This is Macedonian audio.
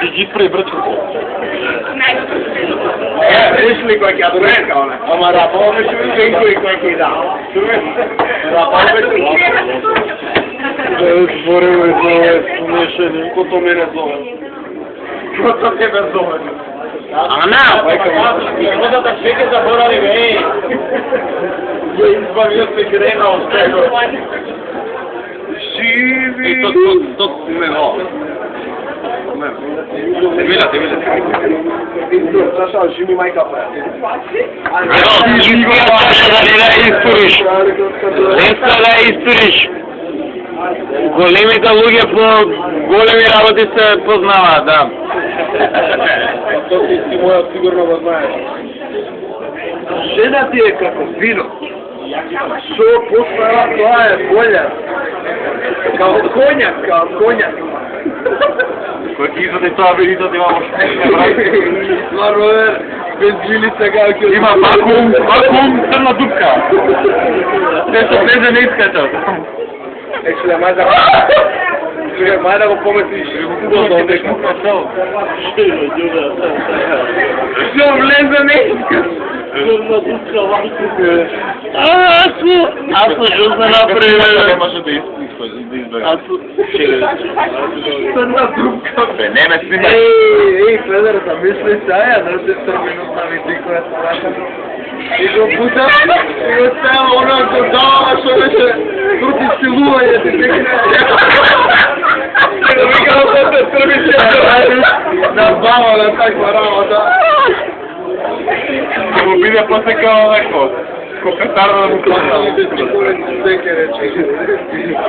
Ти ги пребрчу. Виж ли кој ќе донека, оне? Ама рабове што ми кој ќе да. Рабове што Збореме за ове смешени. Кото мене зове. Кото тебе зове. Ана! Водата веќе заборави, бе. Ја избавил се греха од него. Живи. Tot meno. Te mila. Саша, живи мајка пре. Историш. Големите луѓе по големи работи се познаваат, да. Тоа ти моја сигурно го знаеш. Жена ти е како вино. Што постара, тоа е болја. Као коњак. Кој ти изоди тоа верица ти имamo Маровер, без вилица како Има вакуум, црна дупка. Те што влезе не искачат. Ече, мај да го пометиш. Што влезе не искаш? Аз што сме направили? Немаше да избега. Црна дупка. Бе, не ме снима. Ей, Федор, да мисли саја, да се терминутна ми дикоја страшна. И го бута, и го става оно го дава, што беше против силување, ти текне. Да викам да се трбише, да бава на таква работа. Ќе му биде после као неко. Ко петарда да му плата. Секе рече.